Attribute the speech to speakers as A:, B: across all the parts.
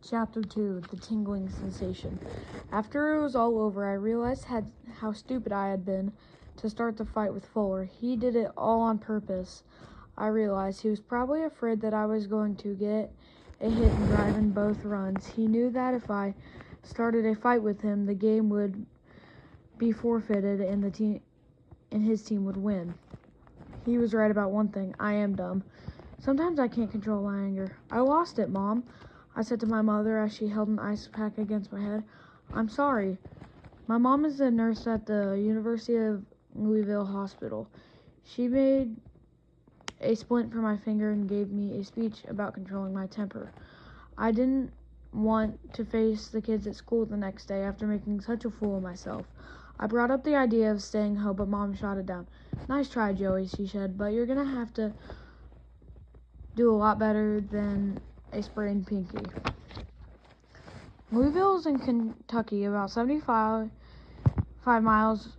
A: Chapter 2, The Tingling Sensation. After it was all over, I realized how stupid I had been to start the fight with Fuller. He did it all on purpose. I realized he was probably afraid that I was going to get a hit and drive in both runs. He knew that if I started a fight with him, the game would be forfeited and his team would win. He was right about one thing. I am dumb. Sometimes I can't control my anger. I lost it, Mom, I said to my mother as she held an ice pack against my head. I'm sorry. My mom is a nurse at the University of Louisville Hospital. She made a splint for my finger and gave me a speech about controlling my temper. I didn't want to face the kids at school the next day after making such a fool of myself. I brought up the idea of staying home, but Mom shot it down. Nice try, Joey, she said, but you're going to have to do a lot better than a sprained pinky. Louisville is in Kentucky, about 75 miles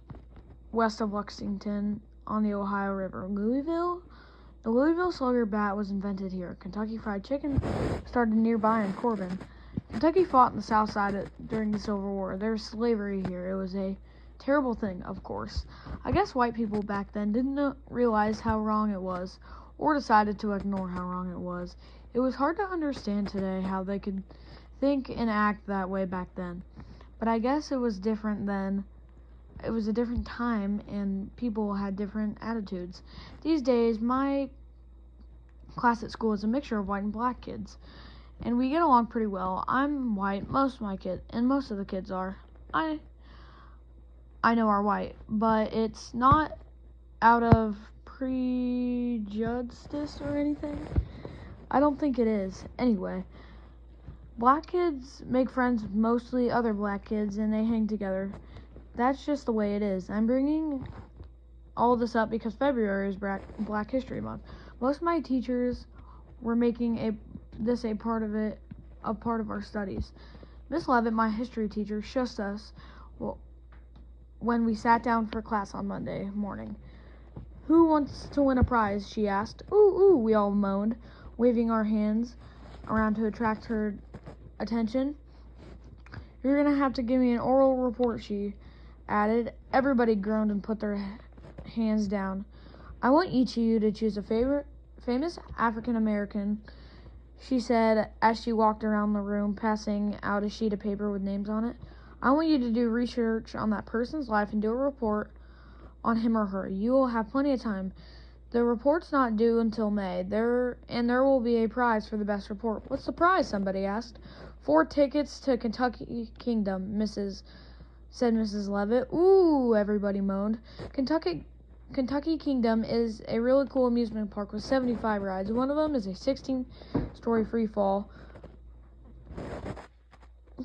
A: west of Lexington on the Ohio River. The Louisville Slugger bat was invented here. Kentucky Fried Chicken started nearby in Corbin. Kentucky fought on the South Side during the Civil War. There was slavery here. It was a terrible thing, of course. I guess white people back then didn't realize how wrong it was, or decided to ignore how wrong it was. It was hard to understand today how they could think and act that way back then. But I guess it was different then. It was a different time, and people had different attitudes. These days, my class at school is a mixture of white and black kids, and we get along pretty well. I'm white, most of the kids are. I know are white, but it's not out of prejudice or anything. I don't think it is. Anyway, black kids make friends with mostly other black kids, and they hang together. That's just the way it is. I'm bringing all this up because February is Black History Month. Most of my teachers were making this a part of our studies. Miss Levitt, my history teacher, shushed us when we sat down for class on Monday morning. Who wants to win a prize? She asked. Ooh, we all moaned, waving our hands around to attract her attention. You're going to have to give me an oral report, she added. Everybody groaned and put their hands down. I want each of you to choose a famous African American, she said as she walked around the room, passing out a sheet of paper with names on it. I want you to do research on that person's life and do a report on him or her. You will have plenty of time. The report's not due until May. There will be a prize for the best report. What's the prize? Somebody asked. 4 tickets to Kentucky Kingdom, said Mrs. Levitt. Ooh, everybody moaned. Kentucky Kingdom is a really cool amusement park with 75 rides. One of them is a 16-story free fall.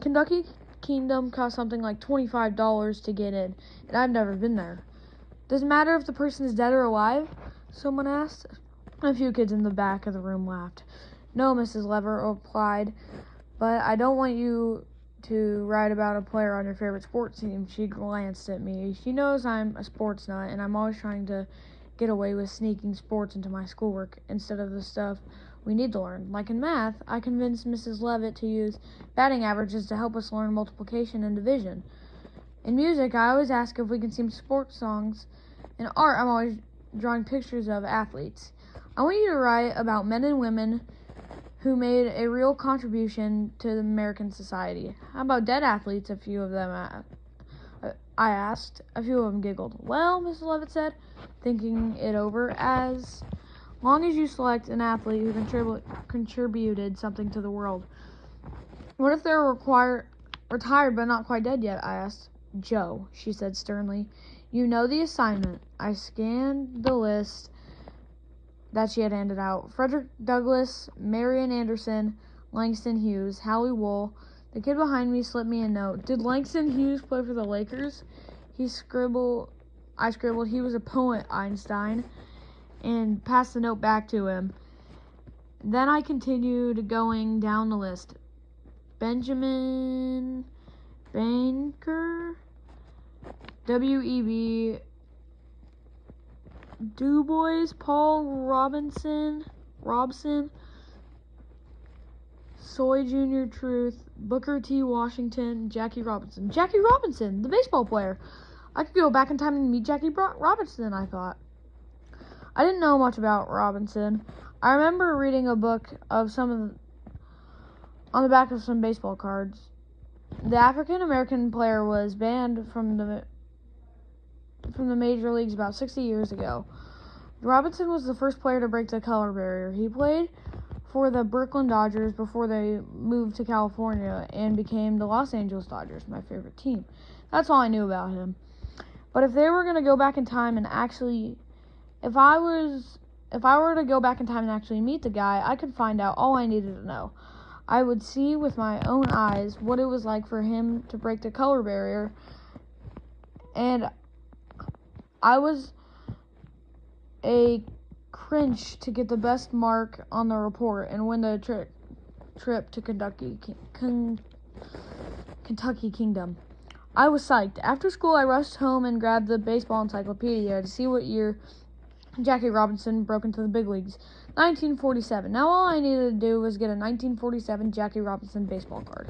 A: Kentucky Kingdom costs something like $25 to get in, and I've never been there. Does it matter if the person is dead or alive? Someone asked. A few kids in the back of the room laughed. No, Mrs. Levitt replied, but I don't want you to write about a player on your favorite sports team. She glanced at me. She knows I'm a sports nut, and I'm always trying to get away with sneaking sports into my schoolwork instead of the stuff we need to learn. Like in math, I convinced Mrs. Levitt to use batting averages to help us learn multiplication and division. In music, I always ask if we can sing sports songs. In art, I'm always drawing pictures of athletes. I want you to write about men and women who made a real contribution to the American society. How about dead athletes? A few of them I asked. A few of them giggled. Well, Mrs. Levitt said, thinking it over, as long as you select an athlete who contributed something to the world. What if they're retired but not quite dead yet? I asked. Joe, she said sternly. You know the assignment. I scanned the list that she had handed out. Frederick Douglass, Marion Anderson, Langston Hughes, Howie Wool. The kid behind me slipped me a note. Did Langston Hughes play for the Lakers? I scribbled he was a poet, Einstein, and passed the note back to him. Then I continued going down the list. Benjamin Banker, W.E.B. Du Bois, Paul Robson, Soy Jr. Truth, Booker T. Washington, Jackie Robinson. Jackie Robinson, the baseball player. I could go back in time and meet Jackie Robinson, I thought. I didn't know much about Robinson. I remember reading a book of on the back of some baseball cards. The African-American player was banned from the major leagues about 60 years ago. Robinson was the first player to break the color barrier. He played for the Brooklyn Dodgers before they moved to California and became the Los Angeles Dodgers, my favorite team. That's all I knew about him. But if they were going to go back in time and actually, if I were to go back in time and actually meet the guy, I could find out all I needed to know. I would see with my own eyes what it was like for him to break the color barrier, and I was a cringe to get the best mark on the report and win the trip to Kentucky Kingdom. I was psyched. After school, I rushed home and grabbed the baseball encyclopedia to see what year Jackie Robinson broke into the big leagues. 1947. Now all I needed to do was get a 1947 Jackie Robinson baseball card.